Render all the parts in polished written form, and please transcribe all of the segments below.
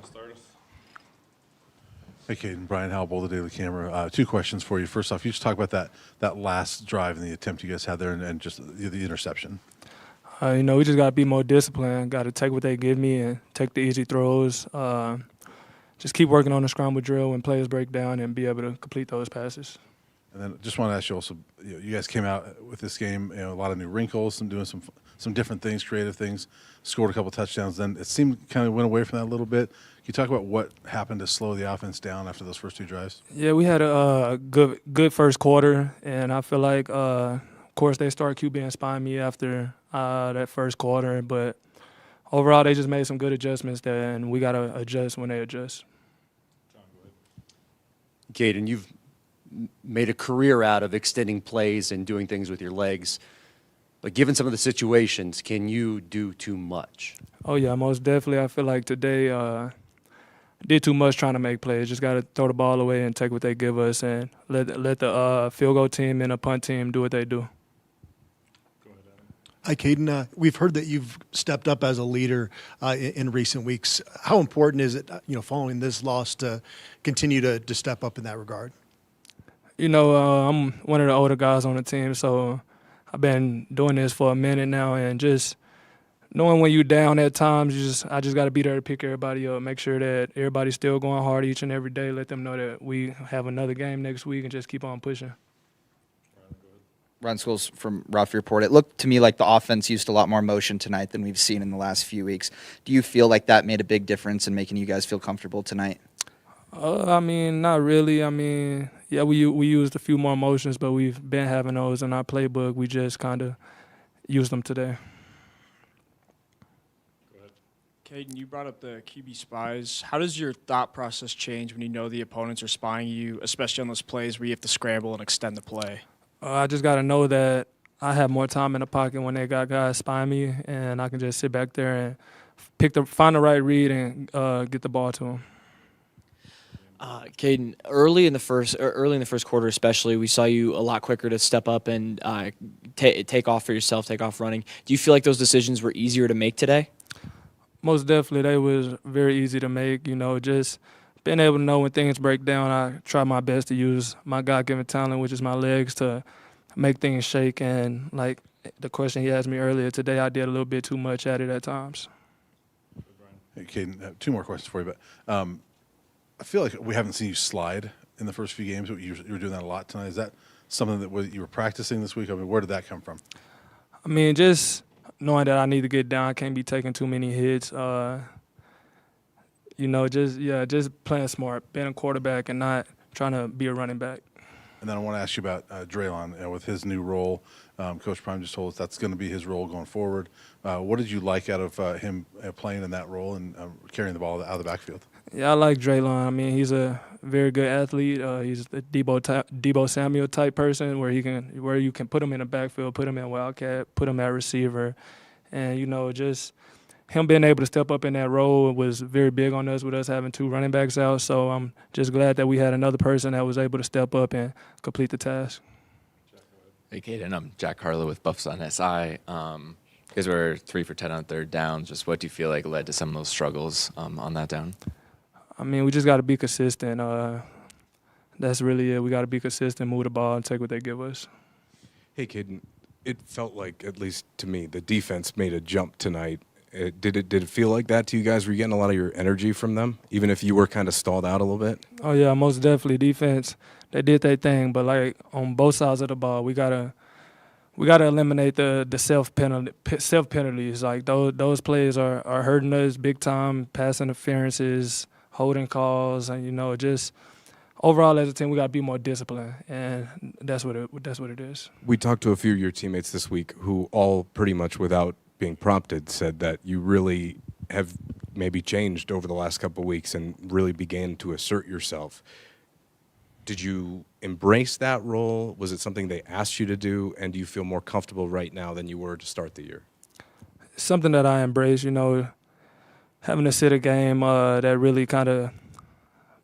start us? Hey, Kaidon, Brian Howell, the Daily Camera. Two questions for you. First off, you just talk about that last drive and the attempt you guys had there and just the interception. We just got to be more disciplined. Got to take what they give me and take the easy throws. Just keep working on the scramble drill when players break down and be able to complete those passes. And then just want to ask you also, you guys came out with this game, a lot of new wrinkles, doing some different things, creative things, scored a couple touchdowns. Then it seemed kind of went away from that a little bit. Can you talk about what happened to slow the offense down after those first two drives? Yeah, we had a good first quarter, and I feel like, of course, they started QB inspiring me after that first quarter. But overall, they just made some good adjustments there, and we got to adjust when they adjust. Kaidon, you've made a career out of extending plays and doing things with your legs. But given some of the situations, can you do too much? Oh, yeah, most definitely. I feel like today did too much trying to make plays. Just got to throw the ball away and take what they give us and let the field goal team and the punt team do what they do. Hi, Kaidon. We've heard that you've stepped up as a leader in recent weeks. How important is it, following this loss, to continue to step up in that regard? I'm one of the older guys on the team, so I've been doing this for a minute now, and just knowing when you're down at times, I just got to be there to pick everybody up, make sure that everybody's still going hard each and every day, let them know that we have another game next week, and just keep on pushing. Ron Scholes from Ralphie Report. It looked to me like the offense used a lot more motion tonight than we've seen in the last few weeks. Do you feel like that made a big difference in making you guys feel comfortable tonight? Not really. Yeah, we used a few more motions, but we've been having those in our playbook. We just kind of used them today. Go ahead. Kaidon, you brought up the QB spies. How does your thought process change when you know the opponents are spying you, especially on those plays where you have to scramble and extend the play? I just got to know that I have more time in the pocket when they got guys spying me, and I can just sit back there and find the right read and get the ball to them. Kaidon, early in the first quarter especially, we saw you a lot quicker to step up and take off for yourself, take off running. Do you feel like those decisions were easier to make today? Most definitely. They was very easy to make, just being able to know when things break down. I try my best to use my God-given talent, which is my legs, to make things shake. And like the question he asked me earlier today, I did a little bit too much at it at times. Hey, Kaidon, two more questions for you. But I feel like we haven't seen you slide in the first few games. You were doing that a lot tonight. Is that something that you were practicing this week? Where did that come from? Just knowing that I need to get down, I can't be taking too many hits. Just playing smart, being a quarterback and not trying to be a running back. And then I want to ask you about Dre'Lon with his new role. Coach Prime just told us that's going to be his role going forward. What did you like out of him playing in that role and carrying the ball out of the backfield? Yeah, I like Dre'Lon. He's a very good athlete. He's a Debo Samuel type person where you can put him in the backfield, put him in wildcat, put him at receiver, and just him being able to step up in that role was very big on us with us having two running backs out. So I'm just glad that we had another person that was able to step up and complete the task. Hey, Kaidon, I'm Jack Harlow with Buffs on SI. You guys were 3 for 10 on third down. Just what do you feel like led to some of those struggles on that down? We just got to be consistent. That's really it. We got to be consistent, move the ball, and take what they give us. Hey, Kaidon, it felt like, at least to me, the defense made a jump tonight. Did it feel like that to you guys? Were you getting a lot of your energy from them, even if you were kind of stalled out a little bit? Oh, yeah, most definitely. Defense, they did their thing. But, on both sides of the ball, we gotta eliminate the self penalties. Those plays are hurting us big time, pass interferences, holding calls, and, just overall as a team, we got to be more disciplined, and that's what it is. We talked to a few of your teammates this week who all pretty much without being prompted said that you really have maybe changed over the last couple of weeks and really began to assert yourself. Did you embrace that role? Was it something they asked you to do? And do you feel more comfortable right now than you were to start the year? Something that I embrace, having to sit a game that really kind of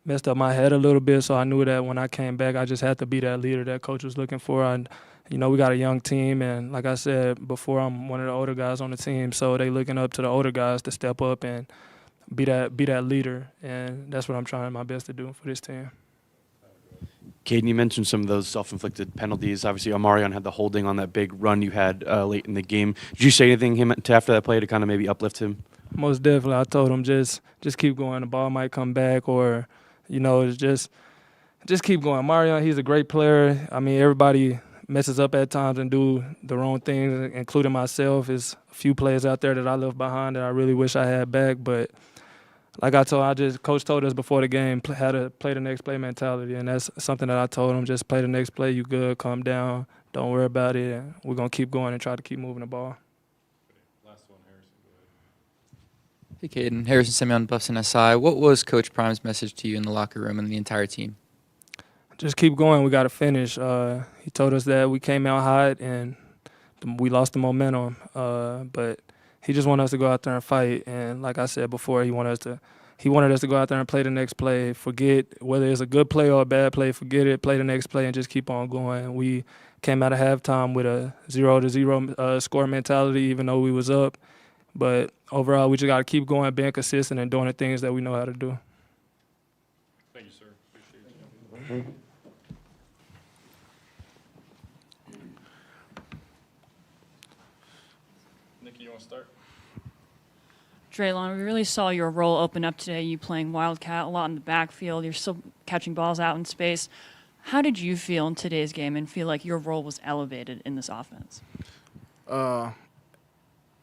messed up my head a little bit. So I knew that when I came back, I just had to be that leader that coach was looking for. And we got a young team, and like I said before, I'm one of the older guys on the team, so they looking up to the older guys to step up, and be that leader, and that's what I'm trying my best to do for this team. Kaidon, you mentioned some of those self-inflicted penalties. Obviously, Omarion had the holding on that big run you had late in the game. Did you say anything after that play to kind of maybe uplift him? Most definitely, I told him just keep going. The ball might come back, or it's just keep going. Omarion, he's a great player. I mean, everybody messes up at times and do the wrong things, including myself. There's a few players out there that I left behind that I really wish I had back, but like Coach told us before the game, how to play the next play mentality, and that's something that I told him. Just play the next play. You good? Calm down. Don't worry about it. And we're gonna keep going and try to keep moving the ball. Last one, Harrison. Go ahead. Hey, Kaidon. Harrison Simeon, Buffs SI. What was Coach Prime's message to you in the locker room and the entire team? Just keep going. We got to finish. He told us that we came out hot and we lost the momentum, but he just wanted us to go out there and fight. And like I said before, he wanted us to go out there and play the next play. Forget whether it's a good play or a bad play. Forget it. Play the next play and just keep on going. We came out of halftime with a 0-0 score mentality, even though we was up. But overall, we just got to keep going, being consistent, and doing the things that we know how to do. Thank you, sir. Appreciate you. Nikki, you want to start? Dre'Lon, we really saw your role open up today. You playing Wildcat a lot in the backfield. You're still catching balls out in space. How did you feel in today's game and feel like your role was elevated in this offense?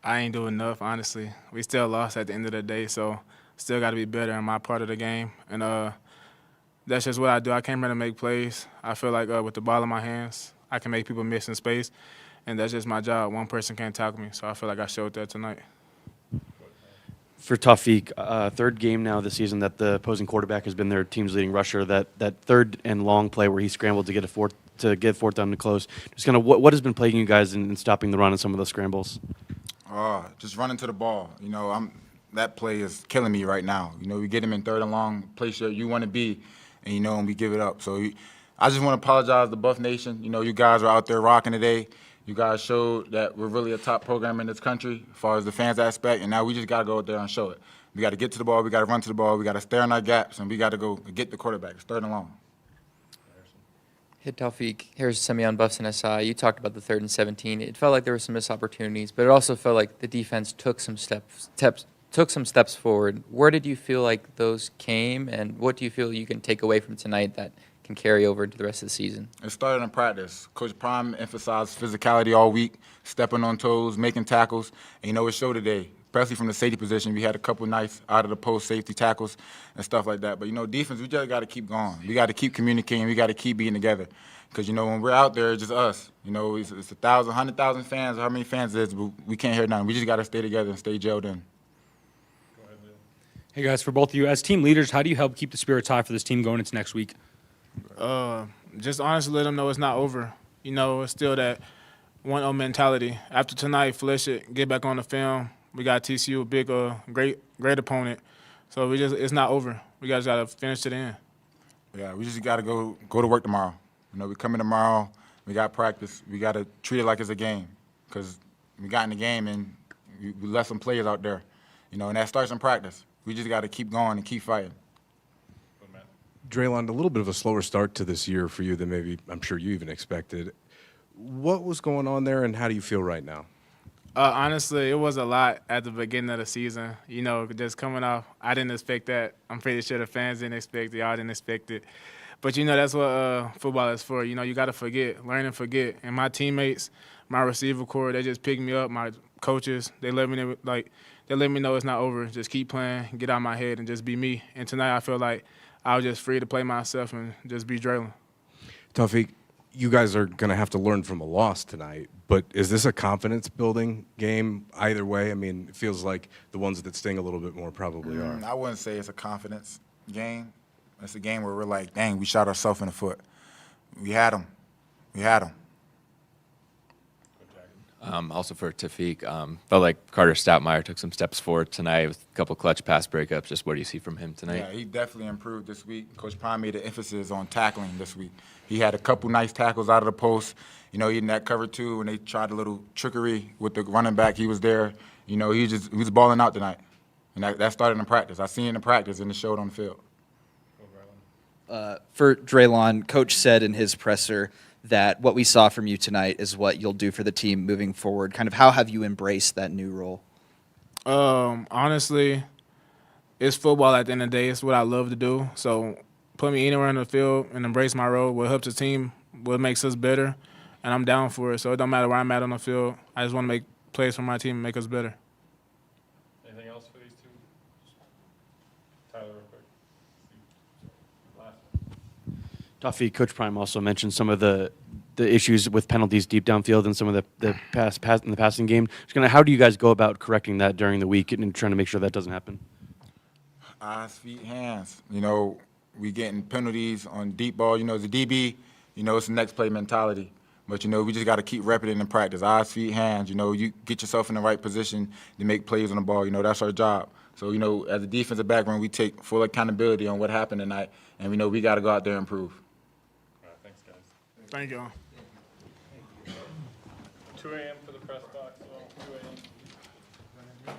I ain't doing enough, honestly. We still lost at the end of the day, so still got to be better in my part of the game. And that's just what I do. I came here to make plays. I feel like with the ball in my hands, I can make people miss in space, and that's just my job. One person can't tackle me, so I feel like I showed that tonight. For Tawfiq, third game now this season that the opposing quarterback has been their team's leading rusher. That third and long play where he scrambled to get fourth down to close. Just kind of what has been plaguing you guys in stopping the run on some of those scrambles? Just running to the ball. That play is killing me right now. We get him in third and long, place where you want to be, and we give it up. So I just want to apologize to Buff Nation. You guys are out there rocking today. You guys showed that we're really a top program in this country as far as the fans aspect, and now we just got to go out there and show it. We got to get to the ball, we got to run to the ball, we got to stay on our gaps, and we got to go get the quarterback. It's third and long. Hey, Tawfiq. Harrison Simeon, Buffs SI. You talked about the 3rd and 17. It felt like there were some missed opportunities, but it also felt like the defense took some steps forward. Where did you feel like those came, and what do you feel you can take away from tonight that can carry over into the rest of the season? It started in practice. Coach Prime emphasized physicality all week, stepping on toes, making tackles, and it showed today. Especially from the safety position, we had a couple nice out of the post safety tackles and stuff like that. But defense, we just got to keep going. We got to keep communicating. We got to keep being together. Because when we're out there, it's just us. It's 1,000, 100,000 fans. How many fans it is? But we can't hear nothing. We just got to stay together and stay gelled in. Hey guys, for both of you, as team leaders, how do you help keep the spirits high for this team going into next week? Just honestly let them know it's not over. It's still that 1-0 mentality. After tonight, flush it, get back on the film. We got TCU, a big, great opponent. So it's not over. We guys got to finish to the end. Yeah, we just got to go to work tomorrow. We come in tomorrow, we got practice. We got to treat it like it's a game because we got in the game and we left some players out there. And that starts in practice. We just got to keep going and keep fighting. Dre'Lon, a little bit of a slower start to this year for you than maybe I'm sure you even expected. What was going on there, and how do you feel right now? Honestly, it was a lot at the beginning of the season. Just coming off, I didn't expect that. I'm pretty sure the fans didn't expect it. Y'all didn't expect it. But, that's what football is for. You got to learn and forget. And my teammates, my receiver corps, they just picked me up. My coaches, they let me know it's not over. Just keep playing, get out of my head, and just be me. And tonight I feel like I was just free to play myself and just be Dre'Lon. Tawfiq, you guys are going to have to learn from a loss tonight, but is this a confidence-building game either way? I mean, it feels like the ones that sting a little bit more probably are. I wouldn't say it's a confidence game. It's a game where we're like, dang, we shot ourselves in the foot. We had them. Also for Tawfiq, felt like Carter Stoutmeyer took some steps forward tonight with a couple clutch pass breakups. Just what do you see from him tonight? Yeah, he definitely improved this week. Coach Prime made an emphasis on tackling this week. He had a couple nice tackles out of the post. In that cover two, when they tried a little trickery with the running back, he was there. He was balling out tonight. And that started in practice. I seen it in practice, and it showed on the field. For Dre'Lon, Coach said in his presser that what we saw from you tonight is what you'll do for the team moving forward. Kind of how have you embraced that new role? Honestly, it's football at the end of the day. It's what I love to do. So put me anywhere in the field and embrace my role. What helps the team, what makes us better, and I'm down for it. So it don't matter where I'm at on the field. I just want to make plays for my team and make us better. Anything else for these two? Tyler, real quick. Last one. Tawfiq, Coach Prime also mentioned some of the issues with penalties deep downfield and some of the pass in the passing game. How do you guys go about correcting that during the week and trying to make sure that doesn't happen? Eyes, feet, hands. You know, we getting penalties on deep ball. You know, as a DB, you know, it's the next play mentality. But, you know, we just got to keep repping it in practice. Eyes, feet, hands. You know, you get yourself in the right position to make plays on the ball. You know, that's our job. So, you know, as a defensive background, we take full accountability on what happened tonight. And we know we got to go out there and improve. All right, thanks, guys. Thank you. 2 a.m. for the press box. So 2 a.m.